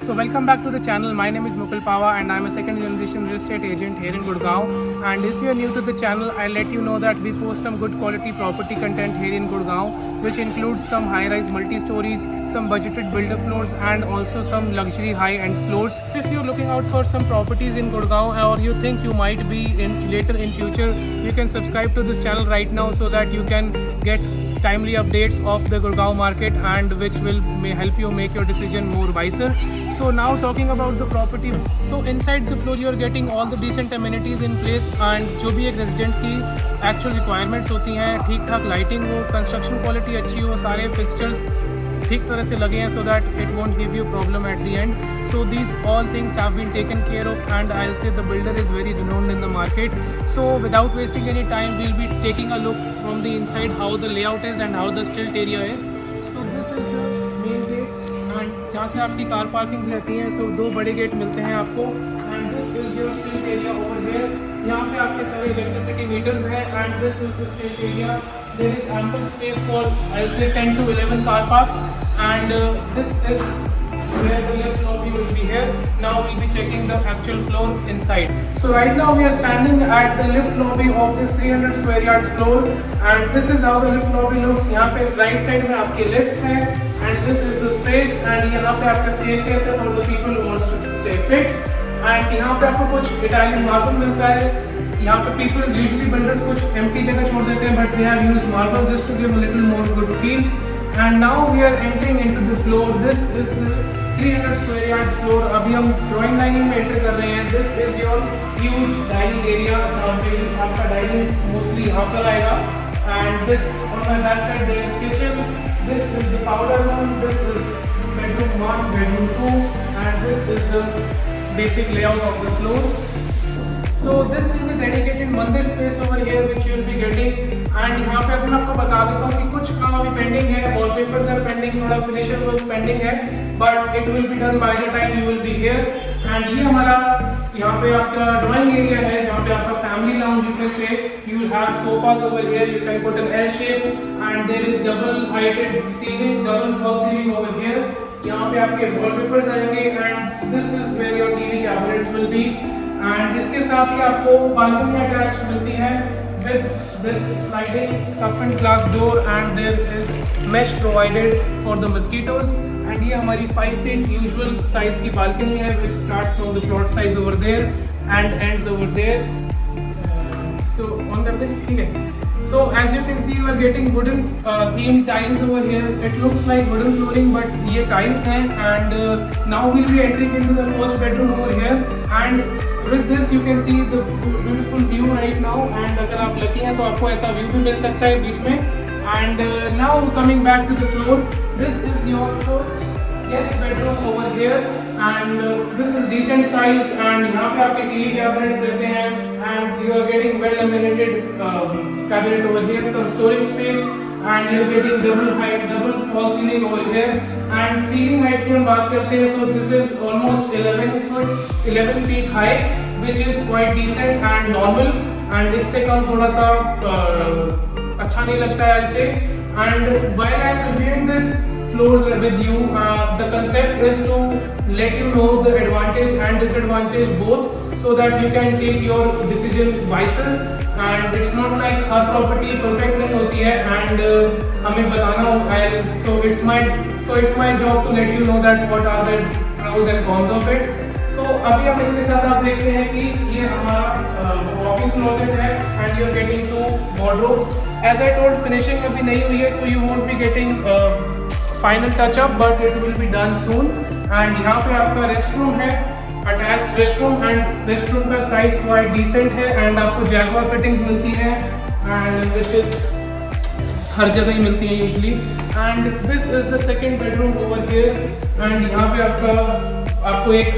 So welcome back to the channel. My name is Mukul Pawa and I'm a second generation real estate agent here in Gurgaon. And if you're new to the channel, I'll let you know that we post some good quality property content here in Gurgaon, which includes some high-rise multi-stories, some budgeted builder floors and also some luxury high-end floors. If you're looking out for some properties in Gurgaon or you think you might be later in future, you can subscribe to this channel right now so that you can get timely updates of the Gurgaon market and which may help you make your decision more wiser. So now talking about the property, so inside the floor you are getting all the decent amenities in place and जो भी एक resident की actual requirements होती हैं, ठीक ठाक lighting हो, construction quality अच्छी हो, सारे fixtures ठीक तरह से लगे हैं so that it won't give you problem at the end. So these all things have been taken care of and I'll say the builder is very renowned in the market. So without wasting any time, we'll be taking a look from the inside how the layout is and how the stilt area is. So this is the main gate and जहाँ से आपकी car parking रहती है, so दो बड़े gate मिलते हैं आपको and this is your stilt area over here. यहाँ पे आपके सारे इलेक्ट्रिसिटी मीटर्स हैं and this is the stilt area. There is ample space for I'll say 10 to 11 car parks and this is where the lift lobby will be here. Now we'll be checking the actual floor inside. So right now we are standing at the lift lobby of this 300 square yards floor and this is how the lift lobby looks. यहाँ पे right side में आपकी lift है and this is the space and यहाँ पे आपका staircase है for the people who wants to stay fit and यहाँ पे आपको कुछ Italian marble मिलता है. यहाँ पे people usually builders कुछ empty जगह छोड़ देते हैं but they have used marble just to give a little more good feel. And now we are entering into this floor. This is the 300 square yards floor. अभी हम drawing dining में enter कर रहे हैं. This is your huge dining area जहाँ पे आपका dining mostly यहाँ पर आएगा. And this on my back side there is kitchen. This is the powder room. This is bedroom 1, bedroom 2, and this is the basic layout of the floor. So this is a dedicated मंदिर space over here which you will be getting and यहाँ पे अभी मैं आपको बता देता हूँ कि कुछ काम अभी pending है, wallpapers are pending, थोड़ा finisher work pending है, but it will be done by the time you will be here. And ये हमारा यहाँ पे आपका drawing area है जहाँ पे आपका family lounge you can say. You will have sofas over here. You can put an L shape and there is double heighted ceiling, double fall ceiling over here. यहाँ पे आपके wallpapers आएंगे and this is where your TV cabinets will be. And इसके साथ ही आपको balcony attached मिलती है with this sliding toughened glass door and there is mesh provided for the mosquitoes. And ये हमारी 5 feet usual size की balcony है which starts from the plot size over there and ends over there. So on that thing, ठीक है. So as you can see, you are getting wooden themed tiles over here. It looks like wooden flooring, but ये tiles हैं. And now we'll be entering into the first bedroom over here. And with this you can see the beautiful view right now. And अगर आप lucky हैं तो आपको ऐसा view भी मिल सकता है बीच में. And now coming back to the floor, this is your first guest bedroom over here. And this is decent sized and यहाँ पे आपके TV cabinets रहते हैं and you are getting well laminated cabinet over here, some storage space and you are getting double height, double fall ceiling over here. And ceiling height की हम बात करते हैं तो this is almost 11 feet high which is quite decent and normal and इससे कम थोड़ा सा अच्छा नहीं लगता है ऐसे. And while I am reviewing this floors with you, the concept is to let you know the advantage and disadvantage both so that you can take your decision wiser. And it's not like her property perfect नहीं होती है and हमें बताना होगा. So it's my job to let you know that what are the pros and cons of it. So अभी हम इसके साथ आप देखते हैं कि ये हमारा walk-in closet है and you are getting 2 wardrobes. As I told, finishing अभी नहीं हुई है so you won't be getting final touch up but it will be done soon. And यहाँ पे आपका restroom है, attached restroom and restroom का size quite decent है and आपको Jaguar fittings मिलती है and which is हर जगह ही मिलती है usually. And this is the second bedroom over here and यहाँ पे आपको एक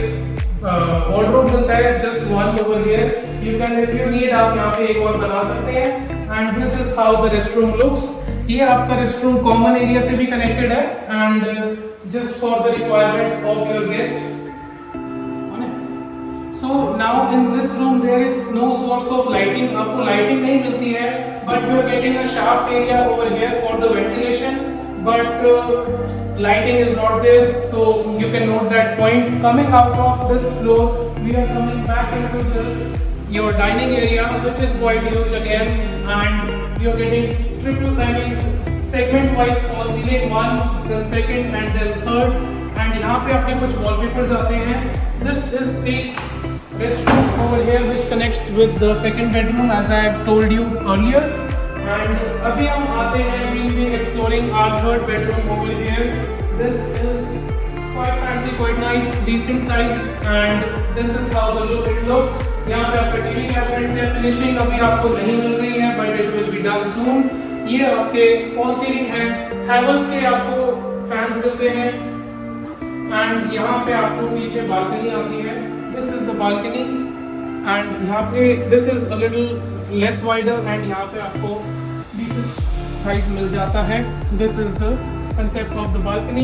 wardrobe मिलता है, just one over here. You can if you need आप यहाँ पे एक और बना सकते हैं. And this is how the restroom looks. ये आपका restroom common area से भी connected है and just for the requirements of your guest. So now in this room there is no source of lighting. आपको lighting नहीं मिलती है, but you are getting a shaft area over here for the ventilation. But lighting is not there, so you can note that point. Coming out of this floor, we are coming back into your dining area, which is quite huge again, and you're getting segment wise fall ceiling, one, then second and then third, and यहाँ पे आपके कुछ wallpapers आते हैं. This is the restroom over here which connects with the second bedroom as I have told you earlier. And अभी हम आते हैं, we'll be exploring our third bedroom over here. This is quite fancy, quite nice, decent sized, and this is how the look it looks. यहाँ पे आपका TV cabinet से finishing अभी आपको नहीं मिल रही है, but it will be done soon. ये आपके फॉल सीलिंग है, हैवल्स के आपको फैंस मिलते हैं, एंड यहाँ पे आपको पीछे बालकनी आती है. This is the balcony, and यहाँ पे this is a little less wider, and यहाँ पे आपको साइज मिल जाता है. This is the concept of the balcony.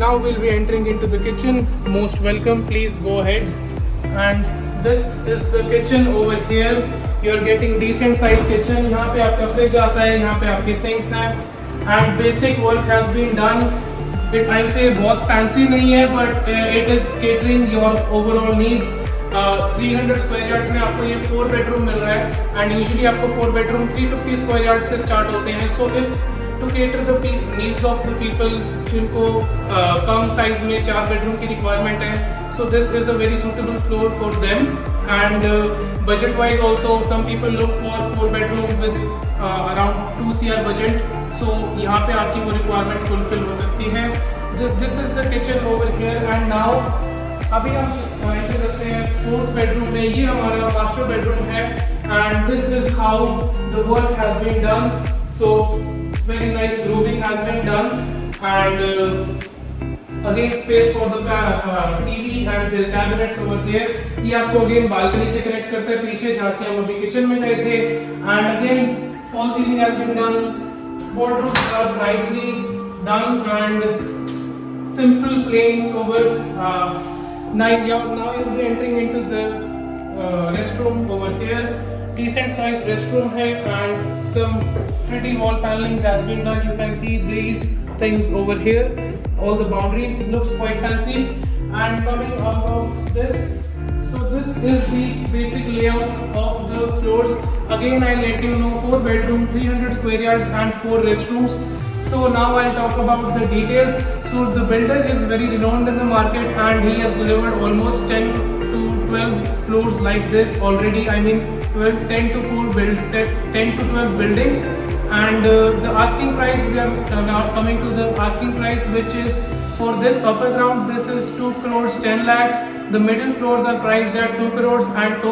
Now we'll be entering into the kitchen. Most welcome, please go ahead. And this is the kitchen over here. You're getting decent size kitchen. यहाँ पे आपका fridge आता है, यहाँ पे आपके sinks हैं, and basic work has been done. It I'll say बहुत fancy नहीं है, but it is catering your overall needs. 300 square yards में आपको ये 4 बेडरूम मिल रहा है, and usually आपको 4 बेडरूम 350 स्क्वायर यार्ड से स्टार्ट होते हैं. So if to cater the needs of the people जिनको कम साइज में 4 बेडरूम की रिक्वायरमेंट है, so this is a very suitable floor for them. And budget wise also some people look for 4 bedroom with around 2 CR budget, so यहाँ पे आपकी वो requirement fulfil हो सकती है. This is the kitchen over here. And now अभी हम enter करते हैं 4th बेडरूम में. ये हमारा मास्टर बेडरूम है, and this is how the work has been done. So very nice grooving has been done, and again space for the TV and the cabinets over there. ये आपको again balcony से connect करता है पीछे, जहाँ से हम अभी kitchen में गए थे. And again fall ceiling has been done, wardrobes are nicely done, and simple plain sober. Now you'll be entering into the restroom over here. Decent sized restroom है, and some pretty wall panelings has been done. You can see these things over here. All the boundaries looks quite fancy. And coming out of this, so this is the basic layout of the floors. Again, I let you know 4 bedroom, 300 square yards, and 4 restrooms. So now I'll talk about the details. So the builder is very renowned in the market, and he has delivered almost 10 to 12 floors like this already. I mean 10 to 12 buildings. And the asking price, we are now coming to the asking price, which is for this upper ground, this is 2 crores 10 lakhs. The middle floors are priced at 2 crores, and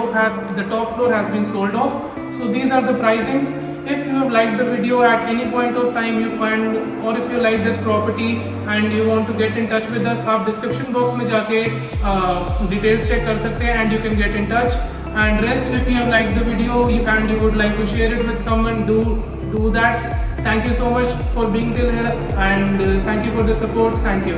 the top floor has been sold off. So these are the pricings. If you have liked the video at any point of time, you can, or if you like this property and you want to get in touch with us, आप description box में जाके details check कर सकते हैं, and you can get in touch. And rest, if you have liked the video and you would like to share it with someone, do that. Thank you so much for being till here, and thank you for the support. Thank you.